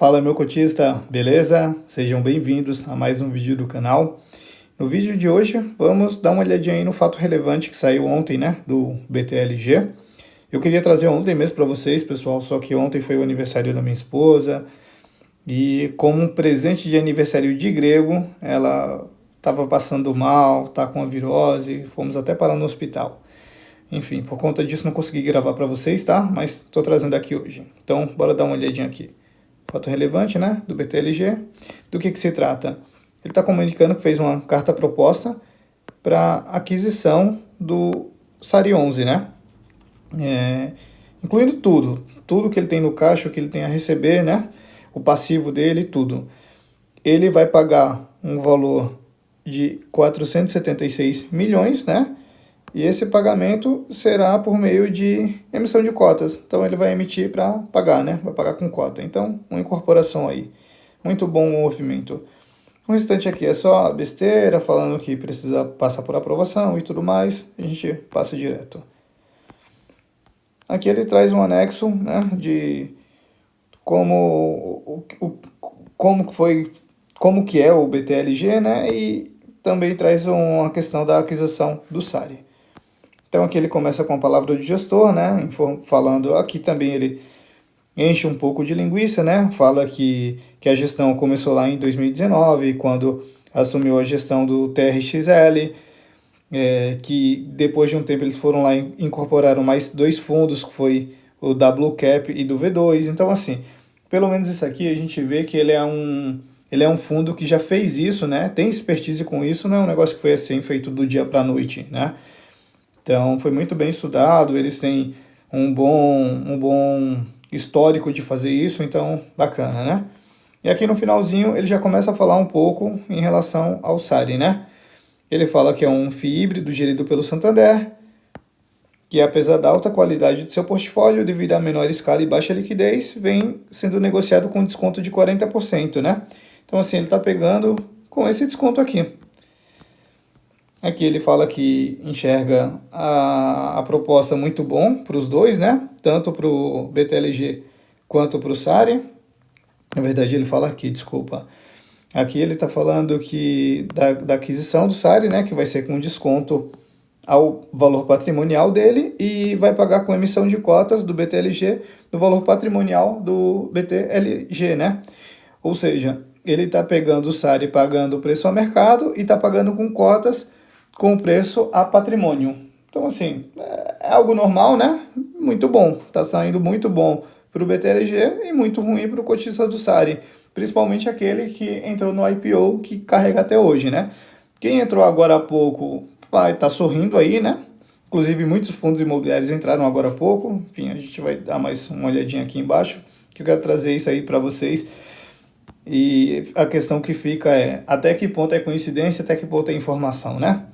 Fala meu cotista, beleza? Sejam bem-vindos a mais um vídeo do canal. No vídeo de hoje vamos dar uma olhadinha aí no fato relevante que saiu ontem, né, do BTLG. Eu queria trazer ontem mesmo para vocês, pessoal, só que ontem foi o aniversário da minha esposa e como um presente de aniversário de grego, ela estava passando mal, tá com a virose, fomos até parar no hospital. Enfim, por conta disso não consegui gravar para vocês, tá? Mas estou trazendo aqui hoje. Então, bora dar uma olhadinha aqui. Fato relevante, né, do BTLG. Do que se trata? Ele está comunicando que fez uma carta proposta para aquisição do SARI 11, né? Incluindo tudo que ele tem no caixa, o que ele tem a receber, né? O passivo dele, tudo. Ele vai pagar um valor de 476 milhões, né? E esse pagamento será por meio de emissão de cotas. Então ele vai emitir para pagar, né? Vai pagar com cota. Então, uma incorporação aí. Muito bom o movimento. O restante aqui é só besteira, falando que precisa passar por aprovação e tudo mais. A gente passa direto. Aqui ele traz um anexo, né? De como que é o BTLG, né? E também traz uma questão da aquisição do SARI. Então aqui ele começa com a palavra do gestor, né, falando, aqui também ele enche um pouco de linguiça, né, fala que a gestão começou lá em 2019, quando assumiu a gestão do TRXL, que depois de um tempo eles foram lá e incorporaram mais 2 fundos, que foi o da Blue Cap e do V2, então assim, pelo menos isso aqui a gente vê que ele é um fundo que já fez isso, né, tem expertise com isso, não é um negócio que foi assim feito do dia para a noite, né. Então, foi muito bem estudado, eles têm um bom histórico de fazer isso, então, bacana, né? E aqui no finalzinho, ele já começa a falar um pouco em relação ao SARI, né? Ele fala que é um FII híbrido gerido pelo Santander, que apesar da alta qualidade de seu portfólio, devido à menor escala e baixa liquidez, vem sendo negociado com desconto de 40%, né? Então, assim, ele está pegando com esse desconto aqui. Aqui ele fala que enxerga a proposta muito bom para os dois, né? Tanto para o BTLG quanto para o SARI. Na verdade ele fala aqui, desculpa. Aqui ele está falando que da aquisição do SARI, né? Que vai ser com desconto ao valor patrimonial dele e vai pagar com emissão de cotas do BTLG do valor patrimonial do BTLG, né? Ou seja, ele está pegando o SARI pagando o preço ao mercado e está pagando com cotas com preço a patrimônio. Então, assim, é algo normal, né? Muito bom. Está saindo muito bom para o BTLG e muito ruim para o cotista do SARI. Principalmente aquele que entrou no IPO, que carrega até hoje, né? Quem entrou agora há pouco vai estar sorrindo aí, né? Inclusive, muitos fundos imobiliários entraram agora há pouco. Enfim, a gente vai dar mais uma olhadinha aqui embaixo, que eu quero trazer isso aí para vocês. E a questão que fica é, até que ponto é coincidência, até que ponto é informação, né?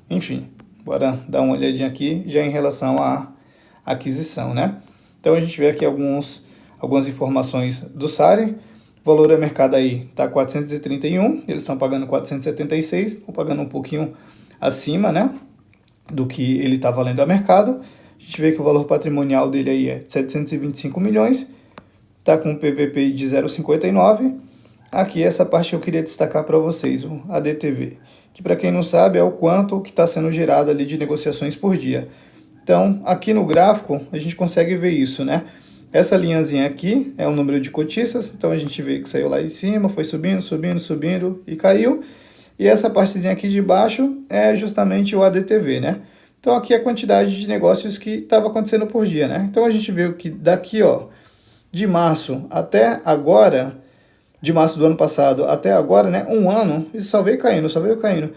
Enfim, bora dar uma olhadinha aqui já em relação à aquisição, né? Então a gente vê aqui algumas informações do SARI. O valor do mercado aí está 431, eles estão pagando 476, estão pagando um pouquinho acima, né, do que ele está valendo a mercado. A gente vê que o valor patrimonial dele aí é 725 milhões, está com um PVP de 0,59. Aqui essa parte eu queria destacar para vocês, o ADTV, que para quem não sabe é o quanto que está sendo gerado ali de negociações por dia. Então, aqui no gráfico a gente consegue ver isso, né? Essa linhazinha aqui é o número de cotistas, então a gente vê que saiu lá em cima, foi subindo, subindo, subindo e caiu. E essa partezinha aqui de baixo é justamente o ADTV, né? Então aqui é a quantidade de negócios que estava acontecendo por dia, né? Então a gente vê que daqui, ó, de março até agora, de março do ano passado até agora, né, um ano, isso só veio caindo, só veio caindo.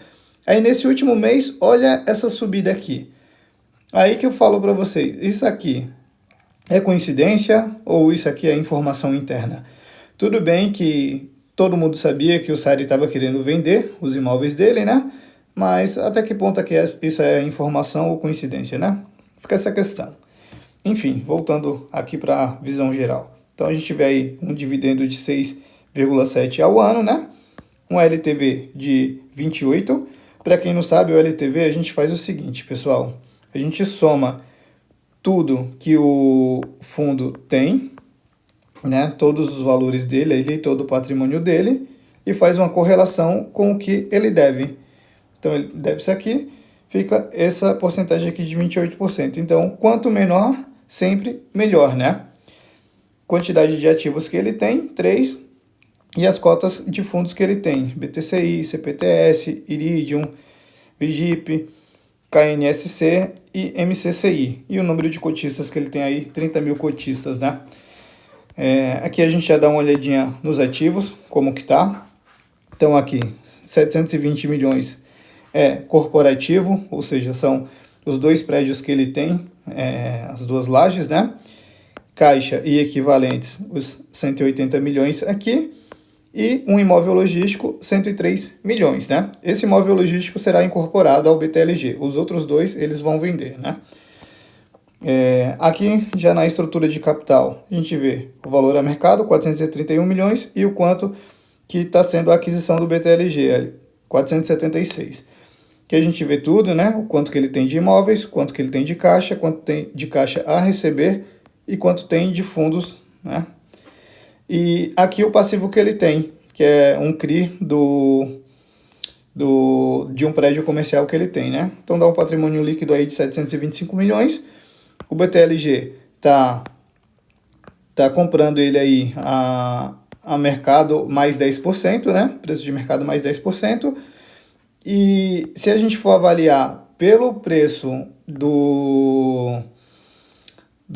Aí nesse último mês, olha essa subida aqui. Aí que eu falo para vocês, isso aqui é coincidência ou isso aqui é informação interna? Tudo bem que todo mundo sabia que o SARI estava querendo vender os imóveis dele, né? Mas até que ponto aqui isso é informação ou coincidência, né? Fica essa questão. Enfim, voltando aqui para a visão geral. Então a gente vê aí um dividendo de 6,7 ao ano, né? Um LTV de 28. Para quem não sabe, o LTV a gente faz o seguinte, pessoal. A gente soma tudo que o fundo tem né, todos os valores dele, ele, todo o patrimônio dele, e faz uma correlação com o que ele deve. Então, ele deve isso aqui, fica essa porcentagem aqui de 28%. Então, quanto menor, sempre melhor, né? Quantidade de ativos que ele tem, 3, e as cotas de fundos que ele tem, BTCI, CPTS, Iridium, Vigip, KNSC e MCCI. E o número de cotistas que ele tem aí, 30 mil cotistas, né? Aqui a gente já dá uma olhadinha nos ativos, como que tá. Então aqui, 720 milhões é corporativo, ou seja, são os 2 prédios que ele tem, as 2 lajes, né? Caixa e equivalentes, os 180 milhões aqui. E um imóvel logístico, 103 milhões, né? Esse imóvel logístico será incorporado ao BTLG. Os outros 2, eles vão vender, né? Aqui, já na estrutura de capital, a gente vê o valor a mercado, 431 milhões, e o quanto que está sendo a aquisição do BTLG, 476. Que a gente vê tudo, né? O quanto que ele tem de imóveis, quanto que ele tem de caixa, quanto tem de caixa a receber e quanto tem de fundos, né? E aqui o passivo que ele tem, que é um CRI de um prédio comercial que ele tem, né? Então dá um patrimônio líquido aí de 725 milhões. O BTLG tá comprando ele aí a mercado mais 10%, né? Preço de mercado mais 10%. E se a gente for avaliar pelo preço do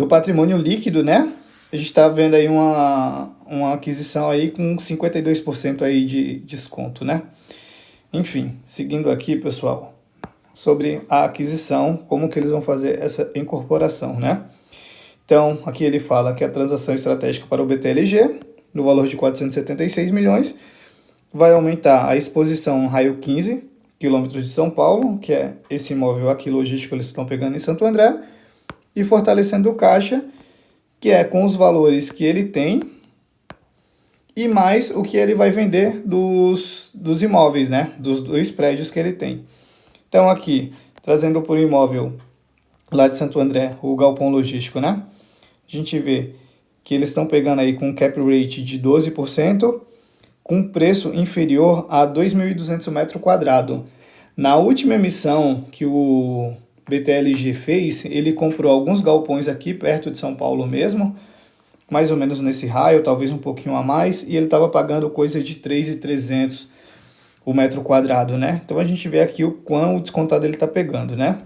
patrimônio líquido, né? A gente está vendo aí uma aquisição aí com 52% aí de desconto, né? Enfim, seguindo aqui, pessoal, sobre a aquisição, como que eles vão fazer essa incorporação, né? Então, aqui ele fala que a transação estratégica para o BTLG, no valor de 476 milhões, vai aumentar a exposição raio 15 quilômetros de São Paulo, que é esse imóvel aqui logístico que eles estão pegando em Santo André, e fortalecendo o caixa, que é com os valores que ele tem e mais o que ele vai vender dos imóveis, né? Dos 2 prédios que ele tem. Então aqui, trazendo por imóvel lá de Santo André, o galpão logístico, né? A gente vê que eles estão pegando aí com um cap rate de 12%, com preço inferior a 2.200 metros quadrados. Na última emissão que o BTLG fez, ele comprou alguns galpões aqui perto de São Paulo mesmo, mais ou menos nesse raio, talvez um pouquinho a mais, e ele estava pagando coisa de 3.300 o metro quadrado, né? Então a gente vê aqui o quão o descontado ele está pegando, né?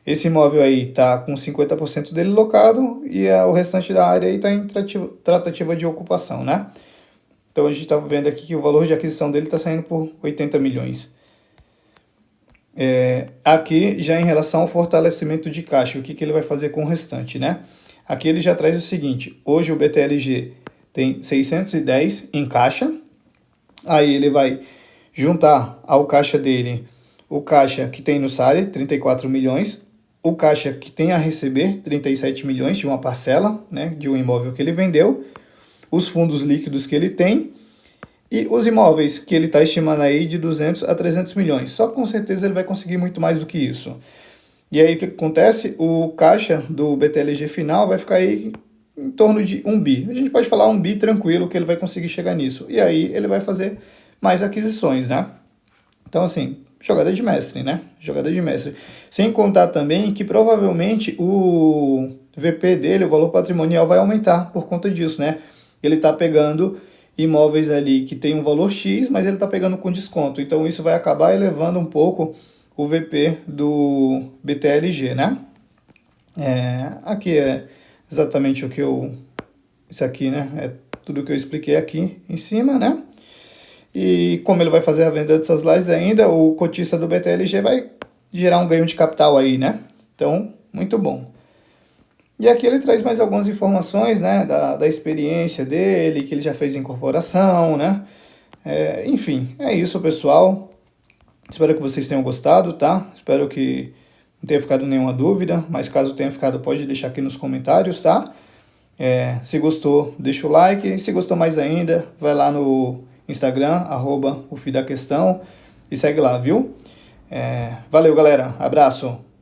Esse imóvel aí está com 50% dele locado e o restante da área aí está em tratativa de ocupação, né? Então a gente está vendo aqui que o valor de aquisição dele está saindo por 80 milhões. Aqui já em relação ao fortalecimento de caixa, o que ele vai fazer com o restante, né? Aqui ele já traz o seguinte: hoje o BTLG tem 610 em caixa, aí ele vai juntar ao caixa dele o caixa que tem no SARE, 34 milhões, o caixa que tem a receber, 37 milhões de uma parcela, né, de um imóvel que ele vendeu, os fundos líquidos que ele tem, e os imóveis que ele está estimando aí de 200 a 300 milhões. Só que com certeza ele vai conseguir muito mais do que isso. E aí o que acontece? O caixa do BTLG final vai ficar aí em torno de 1 bi. A gente pode falar 1 bi tranquilo que ele vai conseguir chegar nisso. E aí ele vai fazer mais aquisições, né? Então assim, jogada de mestre, né? Jogada de mestre. Sem contar também que provavelmente o VP dele, o valor patrimonial, vai aumentar por conta disso, né? Ele está pegando imóveis ali que tem um valor X, mas ele está pegando com desconto. Então isso vai acabar elevando um pouco o VP do BTLG, né? Aqui é exatamente o que isso aqui, né? É tudo que eu expliquei aqui em cima, né? E como ele vai fazer a venda dessas lajes ainda, o cotista do BTLG vai gerar um ganho de capital aí, né? Então, muito bom. E aqui ele traz mais algumas informações, né, da experiência dele, que ele já fez incorporação, né? Enfim, é isso, pessoal. Espero que vocês tenham gostado, tá? Espero que não tenha ficado nenhuma dúvida, mas caso tenha ficado, pode deixar aqui nos comentários, tá? Se gostou, deixa o like. E se gostou mais ainda, vai lá no Instagram, @ofidaquestão, e segue lá, viu? Valeu, galera. Abraço.